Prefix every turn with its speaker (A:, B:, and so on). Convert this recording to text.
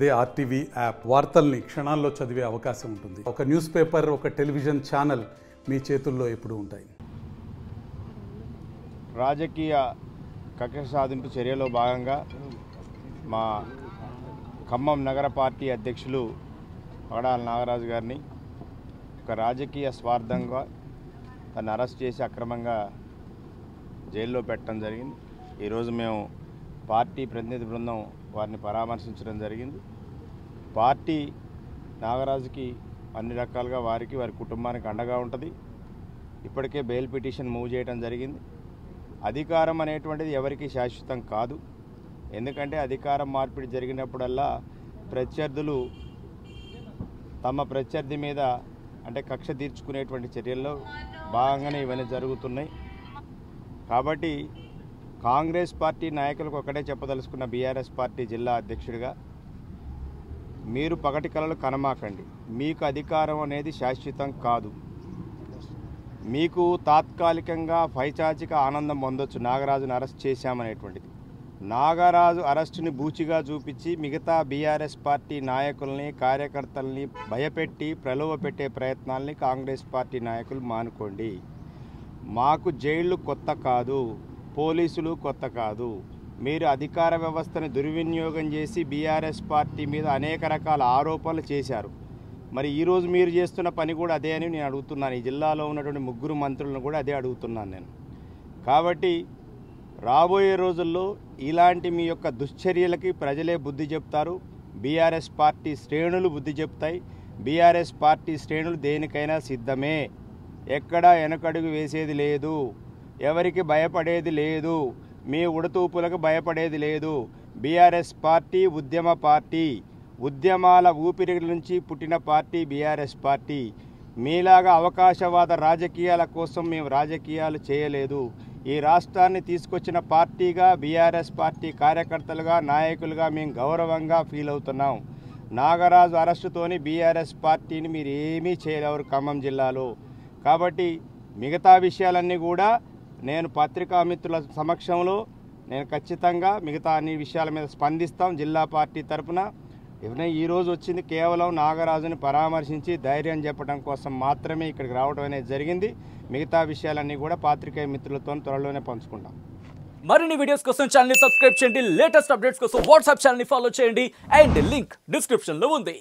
A: అదే RTV app వార్తల్ని క్షణాల్లో చదివే అవకాశం ఉంటుంది. ఒక న్యూస్ పేపర్, ఒక టెలివిజన్ ఛానల్ మీ చేతుల్లో ఎప్పుడూ ఉంటాయి.
B: రాజకీయ కక్ష సాధింపు చర్యలో భాగంగా మా ఖమ్మం నగర పార్టీ అధ్యక్షులు పగడాల నాగరాజు గారిని ఒక రాజకీయ స్వార్థంగా తను అరెస్ట్ చేసి అక్రమంగా జైల్లో పెట్టడం జరిగింది. ఈరోజు మేము పార్టీ ప్రతినిధి బృందం వారిని పరామర్శించడం జరిగింది. పార్టీ నాగరాజుకి అన్ని రకాలుగా వారి కుటుంబానికి అండగా ఉంటుంది. ఇప్పటికే బెయిల్ పిటిషన్ మూవ్ చేయడం జరిగింది. అధికారం అనేటువంటిది ఎవరికి శాశ్వతం కాదు. ఎందుకంటే అధికారం మార్పిడి జరిగినప్పుడల్లా ప్రత్యర్థులు తమ ప్రత్యర్థి మీద అంటే కక్ష తీర్చుకునేటువంటి చర్యల్లో భాగంగానే ఇవన్నీ జరుగుతున్నాయి. కాబట్టి కాంగ్రెస్ పార్టీ నాయకులకు ఒకటే చెప్పదలుచుకున్న బీఆర్ఎస్ పార్టీ జిల్లా అధ్యక్షుడిగా, మీరు పగటి కలలు కనమాకండి. మీకు అధికారం అనేది శాశ్వతం కాదు. మీకు తాత్కాలికంగా పైచాచిక ఆనందం పొందొచ్చు నాగరాజును అరెస్ట్ చేశామనేటువంటిది. నాగరాజు అరెస్టుని బూచిగా చూపించి మిగతా బీఆర్ఎస్ పార్టీ నాయకుల్ని, కార్యకర్తల్ని భయపెట్టి ప్రలోభపెట్టే ప్రయత్నాల్ని కాంగ్రెస్ పార్టీ నాయకులు మానుకోండి. మాకు జైళ్లు కొత్త కాదు, పోలీసులు కొత్త కాదు. మీరు అధికార వ్యవస్థను దుర్వినియోగం చేసి బీఆర్ఎస్ పార్టీ మీద అనేక రకాల ఆరోపణలు చేశారు. మరి ఈరోజు మీరు చేస్తున్న పని కూడా అదే అని నేను అడుగుతున్నాను. ఈ జిల్లాలో ఉన్నటువంటి 3 మంత్రులను కూడా అదే అడుగుతున్నాను నేను. కాబట్టి రాబోయే రోజుల్లో ఇలాంటి మీ యొక్క దుశ్చర్యలకి ప్రజలే బుద్ధి చెప్తారు. బీఆర్ఎస్ పార్టీ శ్రేణులు బుద్ధి చెప్తాయి. బీఆర్ఎస్ పార్టీ శ్రేణులు దేనికైనా సిద్ధమే. ఎక్కడా వెనకడుగు వేసేది లేదు. ఎవరికి భయపడేది లేదు. మీ ఉడతూపులకు భయపడేది లేదు. బీఆర్ఎస్ పార్టీ ఉద్యమ పార్టీ, ఉద్యమాల ఊపిరి నుంచి పుట్టిన పార్టీ బీఆర్ఎస్ పార్టీ. మీలాగా అవకాశవాద రాజకీయాల కోసం మేము రాజకీయాలు చేయలేదు. ఈ రాష్ట్రాన్ని తీసుకొచ్చిన పార్టీగా బీఆర్ఎస్ పార్టీ కార్యకర్తలుగా, నాయకులుగా మేము గౌరవంగా ఫీల్ అవుతున్నాం. నాగరాజు అరెస్టుతోని బీఆర్ఎస్ పార్టీని మీరు ఏమీ చేయలేరు ఖమ్మం జిల్లాలో. కాబట్టి మిగతా విషయాలన్నీ కూడా నేను పత్రికా మిత్రుల సమక్షంలో నేను ఖచ్చితంగా మిగతా అన్ని విషయాల మీద స్పందిస్తాం జిల్లా పార్టీ తరఫున. ఈరోజు వచ్చింది కేవలం నాగరాజుని పరామర్శించి ధైర్యం చెప్పడం కోసం మాత్రమే ఇక్కడికి రావడం అనేది జరిగింది. మిగతా విషయాలన్నీ కూడా పాత్రికేయ మిత్రులతో త్వరలోనే పంచుకుంటాం.
C: మరిన్ని వీడియోస్ కోసం ఛానల్ ని సబ్స్క్రైబ్ చేయండి. లేటెస్ట్ అప్డేట్స్ కోసం వాట్సాప్ ఛానల్ ని ఫాలో చేయండి. అండ్ లింక్ డిస్క్రిప్షన్ లో ఉంది.